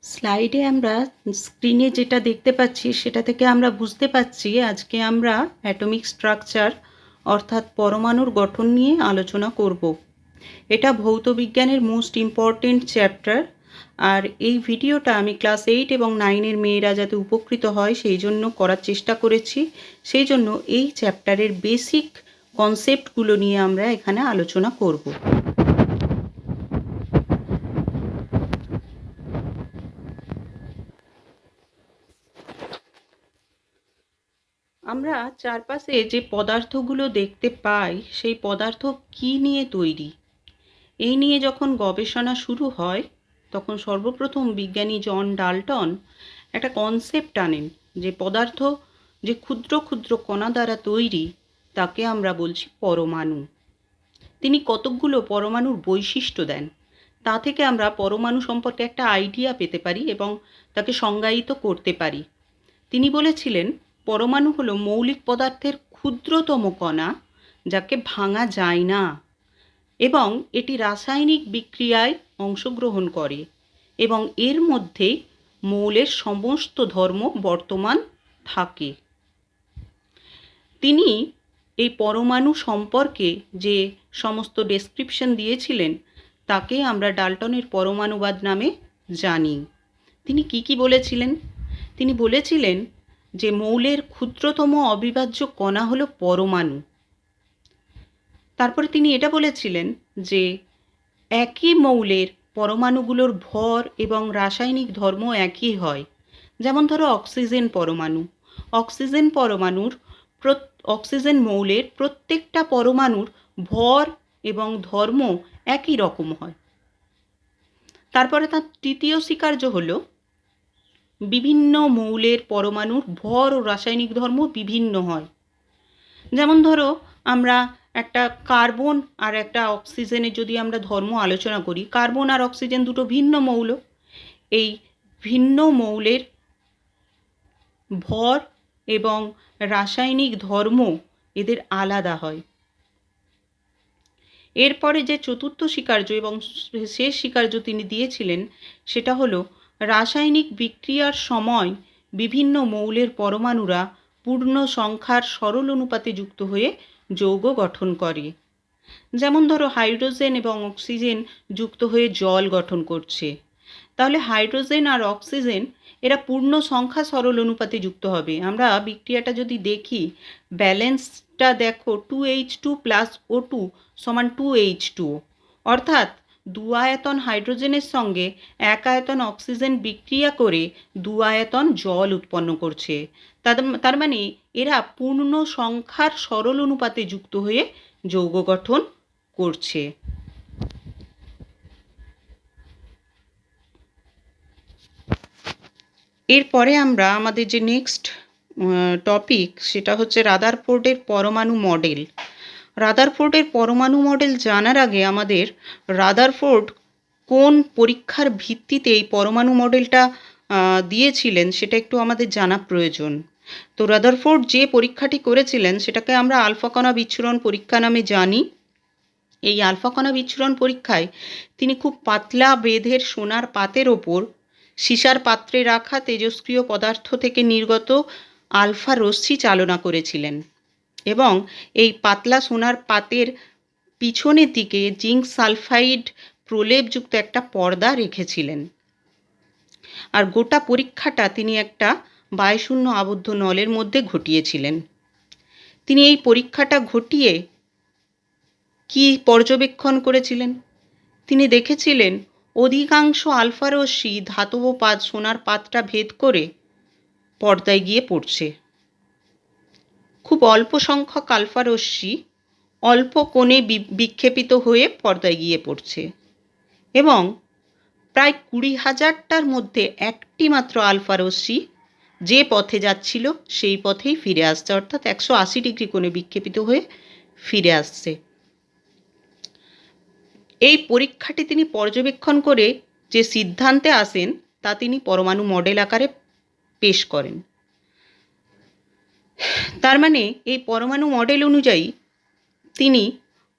স্লাইডে আমরা স্ক্রিনে যেটা দেখতে পাচ্ছি সেটা থেকে আমরা বুঝতে পারছি আজকে আমরা অ্যাটমিক স্ট্রাকচার অর্থাৎ পরমাণুর গঠন নিয়ে আলোচনা করব। এটা ভৌতবিজ্ঞানের মোস্ট ইম্পর্টেন্ট চ্যাপ্টার। আর এই ভিডিওটা আমি ক্লাস 8 এবং 9-এর মেয়েরা যাতে উপকৃত হয় সেই জন্য করার চেষ্টা করেছি। সেই জন্য এই চ্যাপ্টারের বেসিক কনসেপ্টগুলো নিয়ে আমরা এখানে আলোচনা করব। আমরা চারপাশে যে পদার্থগুলো দেখতে পাই সেই পদার্থ কী নিয়ে তৈরি, এই নিয়ে যখন গবেষণা শুরু হয় তখন সর্বপ্রথম বিজ্ঞানী জন ডাল্টন একটা কনসেপ্ট আনেন যে পদার্থ যে ক্ষুদ্র ক্ষুদ্র কণা দ্বারা তৈরি তাকে আমরা বলছি পরমাণু। তিনি কতকগুলো পরমাণুর বৈশিষ্ট্য দেন, তা থেকে আমরা পরমাণু সম্পর্কে একটা আইডিয়া পেতে পারি এবং তাকে সংজ্ঞায়িত করতে পারি। তিনি বলেছিলেন পরমাণু হলো মৌলিক পদার্থের ক্ষুদ্রতম কণা যাকে ভাঙা যায় না এবং এটি রাসায়নিক বিক্রিয়ায় অংশগ্রহণ করে এবং এর মধ্যেই মৌলের সমস্ত ধর্ম বর্তমান থাকে। তিনি এই পরমাণু সম্পর্কে যে সমস্ত ডেসক্রিপশন দিয়েছিলেন তাকে আমরা ডাল্টনের পরমাণুবাদ নামে জানি। তিনি কি বলেছিলেন? তিনি বলেছিলেন যে মৌলের ক্ষুদ্রতম অবিভাজ্য কণা হলো পরমাণু। তারপরে তিনি এটা বলেছিলেন যে একই মৌলের পরমাণুগুলোর ভর এবং রাসায়নিক ধর্ম একই হয়। যেমন ধরো অক্সিজেন পরমাণু, অক্সিজেন মৌলের প্রত্যেকটা পরমাণুর ভর এবং ধর্ম একই রকম হয়। তারপরে তার তৃতীয় স্বীকার্য হলো বিভিন্ন মৌলের পরমাণুর ভর ও রাসায়নিক ধর্ম বিভিন্ন হয়। যেমন ধরো আমরা একটা কার্বন আর একটা অক্সিজেনের যদি আমরা ধর্ম আলোচনা করি, কার্বন আর অক্সিজেন দুটো ভিন্ন মৌল। এই ভিন্ন মৌলের ভর এবং রাসায়নিক ধর্ম এদের আলাদা হয়। এরপরে যে চতুর্থ স্বীকার্য এবং শেষ স্বীকার্য তিনি দিয়েছিলেন সেটা হলো রাসায়নিক বিক্রিয়ার সময় বিভিন্ন মৌলের পরমাণুরা পূর্ণ সংখ্যার সরল অনুপাতে যুক্ত হয়ে যৌগ গঠন করে। যেমন ধরো হাইড্রোজেন এবং অক্সিজেন যুক্ত হয়ে জল গঠন করছে, তাহলে হাইড্রোজেন আর অক্সিজেন এরা পূর্ণ সংখ্যা সরল অনুপাতে যুক্ত হবে। আমরা বিক্রিয়াটা যদি দেখি, ব্যালেন্সটা দেখো 2H2 প্লাস O2 সমান 2H2, অর্থাৎ 2 আয়তন হাইড্রোজেনের সঙ্গে 1 আয়তন অক্সিজেন বিক্রিয়া করে 2 আয়তন জল উৎপন্ন করছে। তার মানে এরা পূর্ণ সংখ্যার সরল অনুপাতে যুক্ত হয়ে যৌগ গঠন করছে। এরপরে আমরা আমাদের যে নেক্সট টপিক সেটা হচ্ছে রাদারফোর্ডের পরমাণু মডেল। রাদারফোর্ডের পরমাণু মডেল জানার আগে আমাদের রাদারফোর্ড কোন পরীক্ষার ভিত্তিতে এই পরমাণু মডেলটা দিয়েছিলেন সেটা একটু আমাদের জানা প্রয়োজন। তো রাদারফোর্ড যে পরীক্ষাটি করেছিলেন সেটাকে আমরা আলফা কণা বিচ্ছুরণ পরীক্ষা নামে জানি। এই আলফা কণা বিচ্ছুরণ পরীক্ষায় তিনি খুব পাতলা বেধের সোনার পাতের ওপর সীসার পাত্রে রাখা তেজস্ক্রিয় পদার্থ থেকে নির্গত আলফা রশ্মি চালনা করেছিলেন এবং এই পাতলা সোনার পাতের পিছনের দিকে জিঙ্ক সালফাইড প্রলেপযুক্ত একটা পর্দা রেখেছিলেন। আর গোটা পরীক্ষাটা তিনি একটা বায়ুশূন্য আবদ্ধ নলের মধ্যে ঘটিয়েছিলেন। তিনি এই পরীক্ষাটা ঘটিয়ে কি পর্যবেক্ষণ করেছিলেন? তিনি দেখেছিলেন অধিকাংশ আলফা রশ্মি ধাতব পাত সোনার পাতটা ভেদ করে পর্দায় গিয়ে পড়ছে। খুব অল্প সংখ্যক আলফা রশ্মি অল্প কোণে বিক্ষেপিত হয়ে পর্দায় গিয়ে পড়ছে এবং প্রায় 20,000টার মধ্যে একটি মাত্র আলফা রশ্মি যে পথে যাচ্ছিল সেই পথেই ফিরে আসছে, অর্থাৎ 180 ডিগ্রি কোণে বিক্ষেপিত হয়ে ফিরে আসছে। এই পরীক্ষাটি তিনি পর্যবেক্ষণ করে যে সিদ্ধান্তে আসেন তা তিনি পরমাণু মডেল আকারে পেশ করেন। তার মানে এই পরমাণু মডেল অনুযায়ী তিনি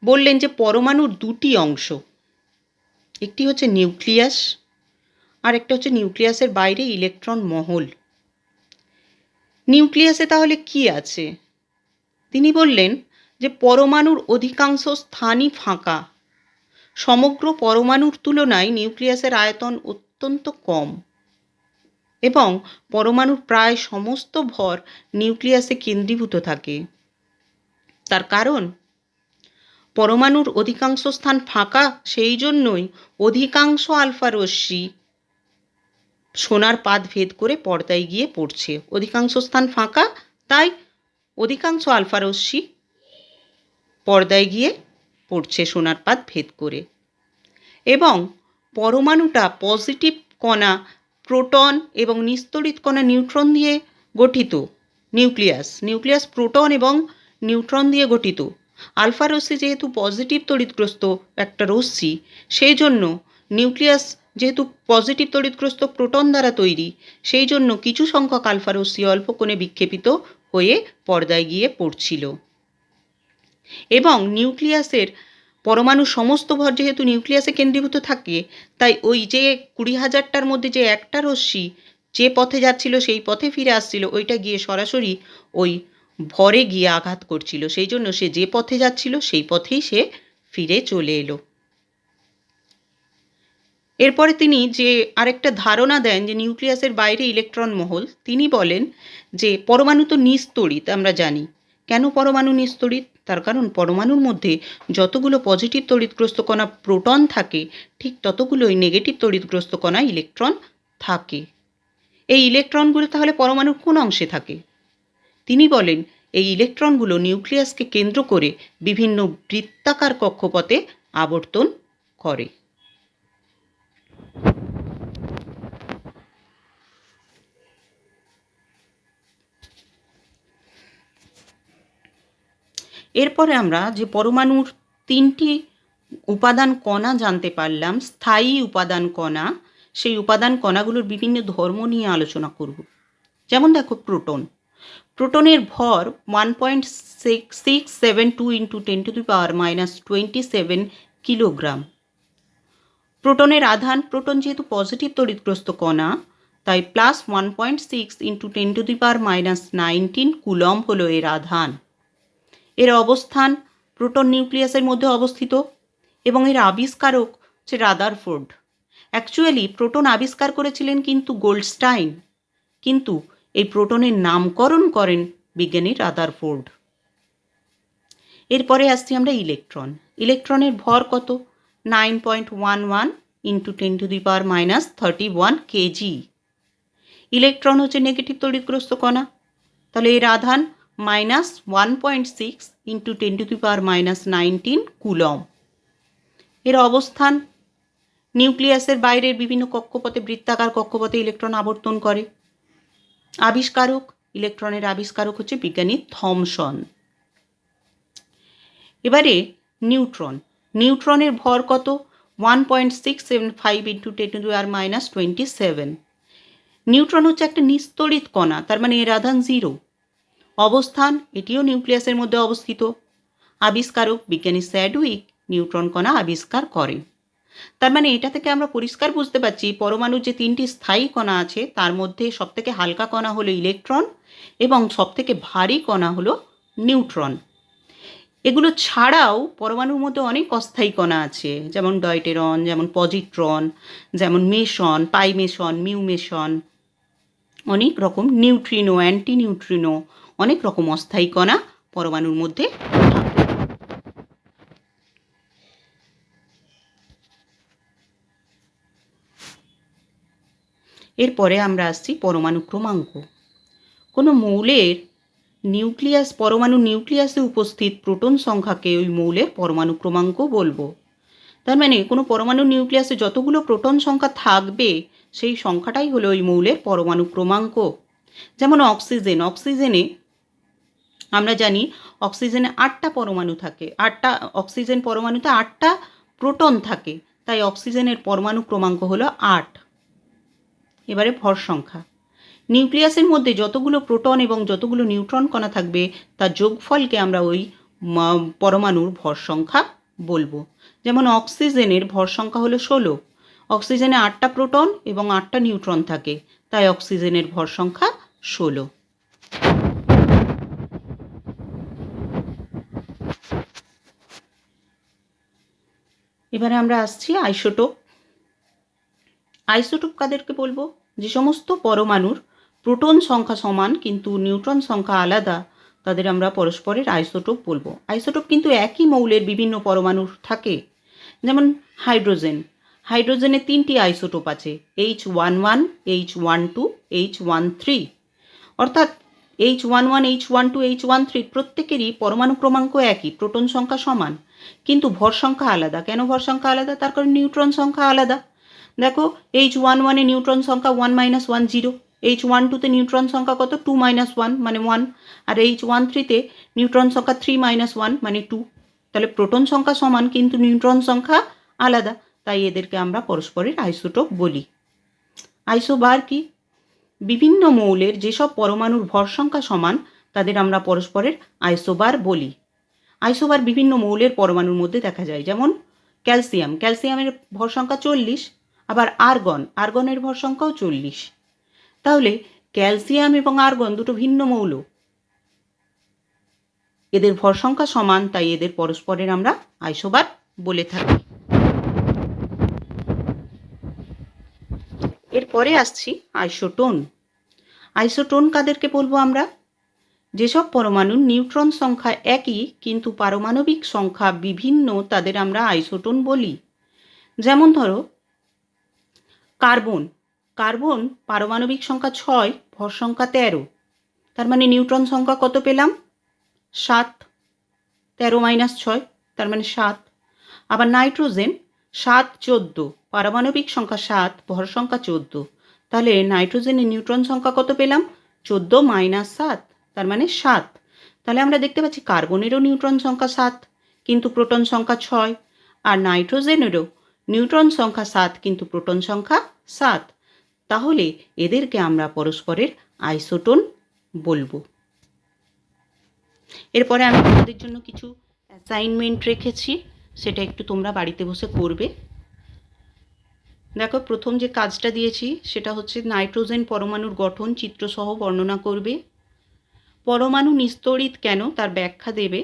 বললেন যে পরমাণুর দুটি অংশ, একটি হচ্ছে নিউক্লিয়াস আর একটা হচ্ছে নিউক্লিয়াসের বাইরে ইলেকট্রন মহল। নিউক্লিয়াসে তাহলে কি আছে? তিনি বললেন যে পরমাণুর অধিকাংশ স্থানই ফাঁকা। সমগ্র পরমাণুর তুলনায় নিউক্লিয়াসের আয়তন অত্যন্ত কম এবং পরমাণুর প্রায় সমস্ত ভর নিউক্লিয়াসে কেন্দ্রীভূত থাকে। তার কারণ পরমাণুর অধিকাংশ স্থান ফাঁকা, সেই জন্যই অধিকাংশ আলফা রশ্মি সোনার পাত ভেদ করে পর্দায় গিয়ে পড়ছে। অধিকাংশ স্থান ফাঁকা, তাই অধিকাংশ আলফা রশ্মি পর্দায় গিয়ে পড়ছে সোনার পাত ভেদ করে। এবং পরমাণুটা পজিটিভ কণা প্রোটন এবং নিস্তড়িত কণা নিউট্রন দিয়ে গঠিত। নিউক্লিয়াস প্রোটন এবং নিউট্রন দিয়ে গঠিত। আলফা রশ্মি যেহেতু পজিটিভ তড়িৎগ্রস্ত একটা রশ্মি, সেই জন্য নিউক্লিয়াস যেহেতু পজিটিভ তড়িৎগ্রস্ত প্রোটন দ্বারা তৈরি, সেই জন্য কিছু সংখ্যক আলফা রশ্মি অল্প কোণে বিক্ষেপিত হয়ে পর্দায় গিয়ে পড়ছিল। এবং নিউক্লিয়াসের পরমাণু সমস্ত ভর যেহেতু নিউক্লিয়াসে কেন্দ্রীভূত থাকে, তাই ওই যে 20,000টার মধ্যে যে একটা রশ্মি যে পথে যাচ্ছিল সেই পথে ফিরে আসছিল, ওইটা গিয়ে সরাসরি ওই ভরে গিয়ে আঘাত করছিল। সেই জন্য সে যে পথে যাচ্ছিল সেই পথেই সে ফিরে চলে এলো। এরপরে তিনি যে আরেকটা ধারণা দেন যে নিউক্লিয়াসের বাইরে ইলেকট্রন মহল, তিনি বলেন যে পরমাণু তো নিস্তড়িৎ, আমরা জানি। কেন পরমাণু নিস্তড়িৎ? তার কারণ পরমাণুর মধ্যে যতগুলো পজিটিভ তড়িৎগ্রস্ত কণা প্রোটন থাকে, ঠিক ততগুলোই নেগেটিভ তড়িৎগ্রস্ত কণা ইলেকট্রন থাকে। এই ইলেকট্রনগুলো তাহলে পরমাণুর কোন অংশে থাকে? তিনি বলেন এই ইলেকট্রনগুলো নিউক্লিয়াসকে কেন্দ্র করে বিভিন্ন বৃত্তাকার কক্ষপথে আবর্তন করে। এরপরে আমরা যে পরমাণুর 3টি উপাদান কণা জানতে পারলাম, স্থায়ী উপাদান কণা, সেই উপাদান কণাগুলোর বিভিন্ন ধর্ম নিয়ে আলোচনা করব। যেমন দেখো প্রোটনের ভর 1.672 ইন্টু 10⁻⁻27 কিলোগ্রাম। প্রোটনের আধান, প্রোটন যেহেতু পজিটিভ তড়িৎগ্রস্ত কণা, তাই +1.6 ইন্টু 10⁻⁻19 কুলম্ব হলো এর আধান। এর অবস্থান প্রোটন নিউক্লিয়াসের মধ্যে অবস্থিত এবং এর আবিষ্কারক হচ্ছে রাদারফোর্ড। অ্যাকচুয়ালি প্রোটন আবিষ্কার করেছিলেন কিন্তু গোল্ডস্টাইন, কিন্তু এই প্রোটনের নামকরণ করেন বিজ্ঞানী রাদারফোর্ড। এরপরে আসছি আমরা ইলেকট্রনের ভর কত? 9.11 ইন্টু 10⁻31 কেজি। ইলেকট্রন হচ্ছে নেগেটিভ তড়িৎগ্রস্ত কণা, তাহলে এর আধান -1.6 ইন্টু 10⁻19 কুলম্ব। এর অবস্থান নিউক্লিয়াসের বাইরের বিভিন্ন কক্ষপথে, বৃত্তাকার কক্ষপথে ইলেকট্রন আবর্তন করে। ইলেকট্রনের আবিষ্কারক হচ্ছে বিজ্ঞানী থমসন। এবারে নিউট্রনের ভর কত? 1.675 ইন্টু 10⁻27। নিউট্রন হচ্ছে একটা নিস্তড়িত কণা, তার মানে এর আধান 0। অবস্থান, এটিও নিউক্লিয়াসের মধ্যে অবস্থিত। আবিষ্কারক বিজ্ঞানী স্যাডউইক নিউট্রন কণা আবিষ্কার করেন। তার মানে এটা থেকে আমরা পরিষ্কার বুঝতে পারছি পরমাণুর যে 3টি স্থায়ী কণা আছে, তার মধ্যে সবথেকে হালকা কণা হলো ইলেকট্রন এবং সবথেকে ভারী কণা হলো নিউট্রন। এগুলো ছাড়াও পরমাণুর মধ্যে অনেক অস্থায়ী কণা আছে, যেমন ডয়টেরন, যেমন পজিট্রন, যেমন মেসন, পাইমেসন, মিউমেসন, অনেক রকম নিউট্রিনো, অ্যান্টি নিউট্রিনো, অনেক রকম অস্থায়ী কণা পরমাণুর মধ্যে থাকে। এরপরে আমরা আসছি পরমাণু ক্রমাঙ্ক। কোনো মৌলের পরমাণু নিউক্লিয়াসে উপস্থিত প্রোটন সংখ্যাকে ওই মৌলের পরমাণু ক্রমাঙ্ক বলবো। তার মানে কোনো পরমাণু নিউক্লিয়াসে যতগুলো প্রোটন সংখ্যা থাকবে, সেই সংখ্যাটাই হলো ওই মৌলের পরমাণু ক্রমাঙ্ক। যেমন অক্সিজেনে আমরা জানি অক্সিজেনে 8টা পরমাণু থাকে, অক্সিজেন পরমাণুতে 8টা প্রোটন থাকে, তাই অক্সিজেনের পরমাণু ক্রমাঙ্ক হলো 8। এবারে ভর সংখ্যা, নিউক্লিয়াসের মধ্যে যতগুলো প্রোটন এবং যতগুলো নিউট্রন কণা থাকবে তার যোগফলকে আমরা ওই পরমাণুর ভর সংখ্যা বলবো। যেমন অক্সিজেনের ভর সংখ্যা হলো 16, অক্সিজেনে 8টা প্রোটন এবং 8টা নিউট্রন থাকে, তাই অক্সিজেনের ভর সংখ্যা 16। এবারে আমরা আসছি আইসোটোপ। আইসোটোপ কাদেরকে বলবো? যে সমস্ত পরমাণুর প্রোটন সংখ্যা সমান কিন্তু নিউট্রন সংখ্যা আলাদা, তাদের আমরা পরস্পরের আইসোটোপ বলবো। আইসোটোপ কিন্তু একই মৌলের বিভিন্ন পরমাণুর থাকে। যেমন হাইড্রোজেন, হাইড্রোজেনের 3টি আইসোটোপ আছে, H11, H12, H13। অর্থাৎ H11, H12, H13 প্রত্যেকেরই পরমাণু ক্রমাঙ্ক একই, প্রোটন সংখ্যা সমান, কিন্তু ভর সংখ্যা আলাদা। কেন ভর সংখ্যা আলাদা? তার কারণ নিউট্রন সংখ্যা আলাদা। দেখো, H11-এ নিউট্রন সংখ্যা 1 - 1 0, H12-তে নিউট্রন সংখ্যা কত? 2 - 1 মানে 1, আর H13-তে নিউট্রন সংখ্যা 3 - 1 মানে 2। তাহলে প্রোটন সংখ্যা সমান কিন্তু নিউট্রন সংখ্যা আলাদা, তাই এদেরকে আমরা পরস্পরের আইসোটোপ বলি। আইসোবার কি? বিভিন্ন মৌলের যেসব পরমাণুর ভর সংখ্যা সমান তাদের আমরা পরস্পরের আইসোবার বলি। আইসোবার বিভিন্ন মৌলের পরমাণুর মধ্যে দেখা যায়। যেমন ক্যালসিয়াম, ক্যালসিয়ামের ভর সংখ্যা 40, আবার আর্গন, আর্গনের ভর সংখ্যাও 40। তাহলে ক্যালসিয়াম এবং আর্গন দুটো ভিন্ন মৌল, এদের ভর সংখ্যা সমান, তাই এদের পরস্পরের আমরা আইসোবার বলে থাকি। এরপরে আসছি আইসোটোন। আইসোটোন কাদেরকে বলবো আমরা? যেসব পরমাণুর নিউট্রন সংখ্যা একই কিন্তু পারমাণবিক সংখ্যা বিভিন্ন, তাদের আমরা আইসোটোন বলি। যেমন ধরো কার্বন, কার্বন পারমাণবিক সংখ্যা 6, ভর সংখ্যা 13, তার মানে নিউট্রন সংখ্যা কত পেলাম? 7, 13 - 6 তার মানে 7। আবার নাইট্রোজেন 7, 14, পারমাণবিক সংখ্যা 7, ভর সংখ্যা 14, তাহলে নাইট্রোজেনের নিউট্রন সংখ্যা কত পেলাম? 14 - 7 তার মানে 7। তাহলে আমরা দেখতে পাচ্ছি কার্বনেরও নিউট্রন সংখ্যা 7 কিন্তু প্রোটন সংখ্যা 6, আর নাইট্রোজেনেরও নিউট্রন সংখ্যা 7 কিন্তু প্রোটন সংখ্যা 7। তাহলে এদেরকে আমরা পরস্পরের আইসোটোন বলবো। এরপরে আমি তোমাদের জন্য কিছু অ্যাসাইনমেন্ট রেখেছি, সেটা একটু তোমরা বাড়িতে বসে করবে। দেখো, প্রথম যে কাজটা দিয়েছি সেটা হচ্ছে নাইট্রোজেন পরমাণুর গঠন চিত্রসহ বর্ণনা করবে। পরমাণু নিস্তড়িত কেন তার ব্যাখ্যা দেবে,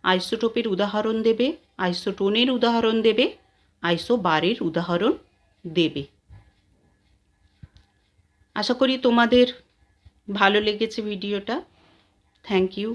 আইসোটোপের উদাহরণ দেবে, আইসোটোনের উদাহরণ দেবে, আইসোবারের উদাহরণ দেবে। আশা করি তোমাদের ভালো লেগেছে ভিডিওটা। Thank you.